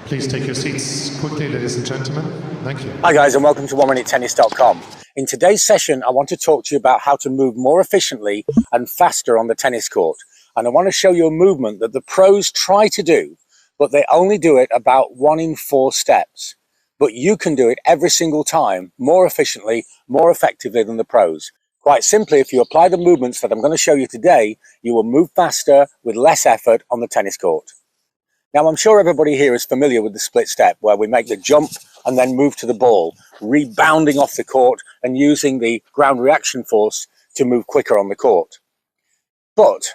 Please take your seats quickly, ladies and gentlemen. Thank you. Hi guys, and welcome to oneminutetennis.com. In today's session, I want to talk to you about how to move more efficiently and faster on the tennis court. And I want to show you a movement that the pros try to do, but they only do it about 1 in 4 steps. But you can do it every single time, more efficiently, more effectively than the pros. Quite simply, if you apply the movements that I'm going to show you today, you will move faster with less effort on the tennis court. Now, I'm sure everybody here is familiar with the split step, where we make the jump and then move to the ball, rebounding off the court and using the ground reaction force to move quicker on the court. But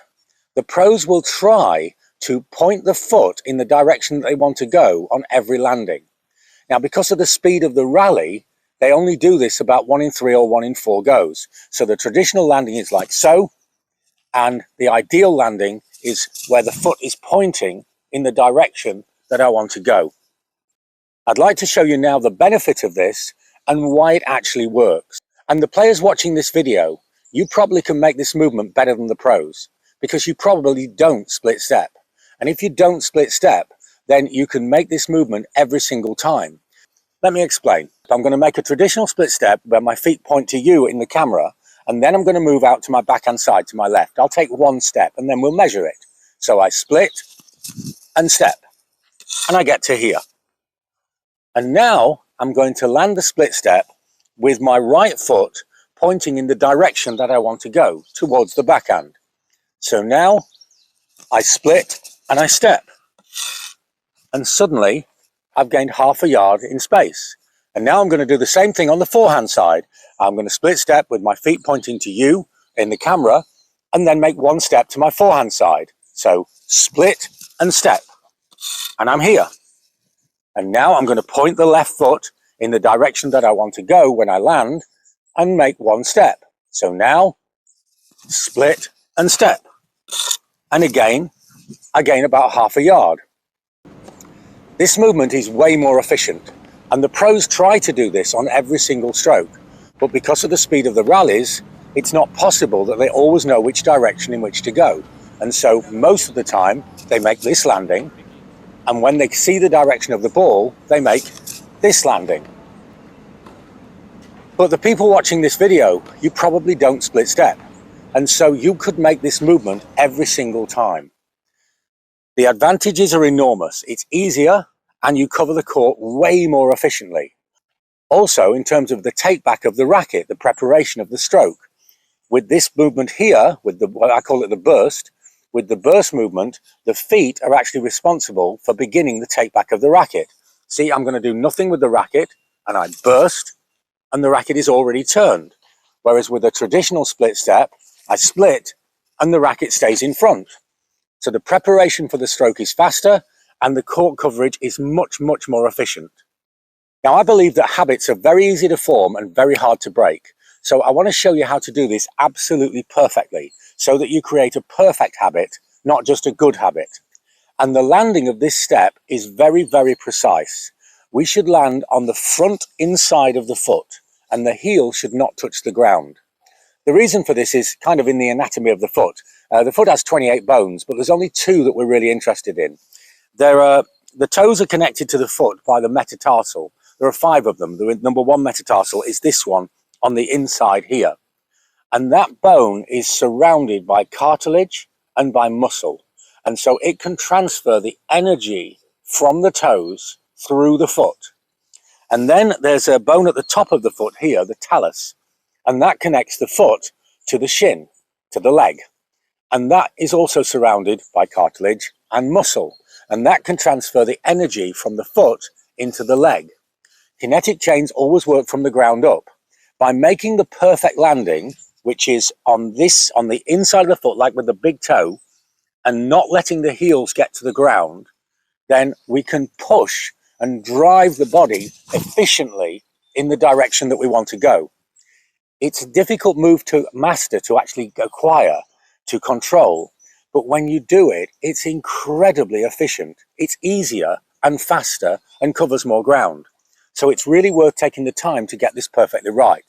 the pros will try to point the foot in the direction that they want to go on every landing. Now, because of the speed of the rally, they only do this about 1 in 3 or 1 in 4 goes. So the traditional landing is like so, and the ideal landing is where the foot is pointing in the direction that I want to go. I'd like to show you now the benefit of this and why it actually works. And the players watching this video, you probably can make this movement better than the pros because you probably don't split step. And if you don't split step, then you can make this movement every single time. Let me explain. I'm going to make a traditional split step where my feet point to you in the camera, and then I'm going to move out to my backhand side to my left. I'll take 1 step and then we'll measure it. So I split and step, and I get to here. And now I'm going to land the split step with my right foot pointing in the direction that I want to go, towards the backhand. So now I split and I step. And suddenly I've gained half a yard in space. And now I'm going to do the same thing on the forehand side. I'm going to split step with my feet pointing to you in the camera and then make 1 step to my forehand side. So split and step. And I'm here. And now I'm going to point the left foot in the direction that I want to go when I land and make 1 step. So now split and step. And again, I gain about half a yard. This movement is way more efficient, and the pros try to do this on every single stroke, but because of the speed of the rallies, it's not possible that they always know which direction in which to go. And so most of the time they make this landing, and when they see the direction of the ball, they make this landing. But the people watching this video, you probably don't split step, and so you could make this movement every single time. The advantages are enormous. It's easier and you cover the court way more efficiently. Also, in terms of the take back of the racket, the preparation of the stroke. With this movement here, with the, what I call it the burst, with the burst movement, the feet are actually responsible for beginning the take back of the racket. See, I'm going to do nothing with the racket and I burst and the racket is already turned. Whereas with a traditional split step, I split and the racket stays in front. So the preparation for the stroke is faster and the court coverage is much, much more efficient. Now, I believe that habits are very easy to form and very hard to break. So I want to show you how to do this absolutely perfectly so that you create a perfect habit, not just a good habit. And the landing of this step is very, very precise. We should land on the front inside of the foot and the heel should not touch the ground. The reason for this is kind of in the anatomy of the foot. The foot has 28 bones, but there's only 2 that we're really interested in. The toes are connected to the foot by the metatarsal. There are 5 of them. The number 1 metatarsal is this one on the inside here. And that bone is surrounded by cartilage and by muscle. And so it can transfer the energy from the toes through the foot. And then there's a bone at the top of the foot here, the talus. And that connects the foot to the shin, to the leg. And that is also surrounded by cartilage and muscle. And that can transfer the energy from the foot into the leg. Kinetic chains always work from the ground up. By making the perfect landing, which is on the inside of the foot, like with the big toe, and not letting the heels get to the ground, then we can push and drive the body efficiently in the direction that we want to go. It's a difficult move to master, to actually acquire, to control. But when you do it, it's incredibly efficient. It's easier and faster and covers more ground. So it's really worth taking the time to get this perfectly right.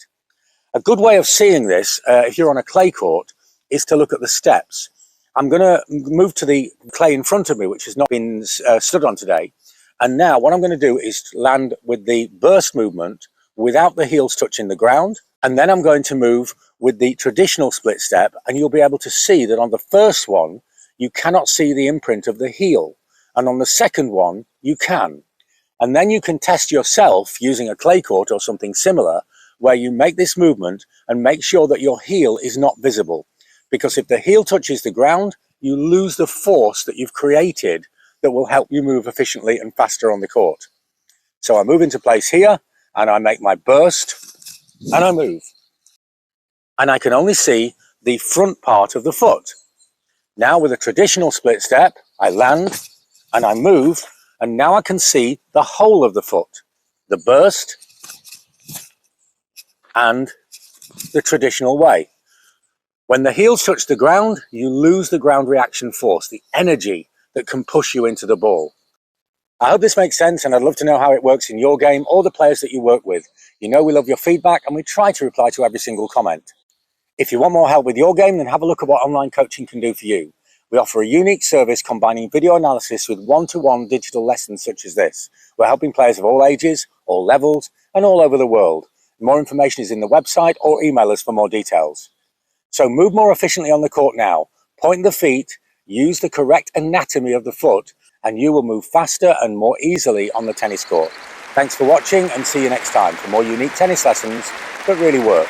A good way of seeing this, if you're on a clay court, is to look at the steps. I'm going to move to the clay in front of me, which has not been stood on today. And now what I'm going to do is land with the burst movement without the heels touching the ground. And then I'm going to move with the traditional split step, and you'll be able to see that on the first one, you cannot see the imprint of the heel. And on the second one, you can. And then you can test yourself using a clay court or something similar, where you make this movement and make sure that your heel is not visible. Because if the heel touches the ground, you lose the force that you've created that will help you move efficiently and faster on the court. So I move into place here, and I make my burst, and I move. And I can only see the front part of the foot. Now with a traditional split step, I land, and I move, and now I can see the whole of the foot, the burst, and the traditional way. When the heels touch the ground, you lose the ground reaction force, the energy that can push you into the ball. I hope this makes sense, and I'd love to know how it works in your game or the players that you work with. You know we love your feedback, and we try to reply to every single comment. If you want more help with your game, then have a look at what online coaching can do for you. We offer a unique service combining video analysis with one-to-one digital lessons such as this. We're helping players of all ages, all levels, and all over the world. More information is in the website, or email us for more details. So move more efficiently on the court now. Point the feet, use the correct anatomy of the foot, and you will move faster and more easily on the tennis court. Thanks for watching, and see you next time for more unique tennis lessons that really work.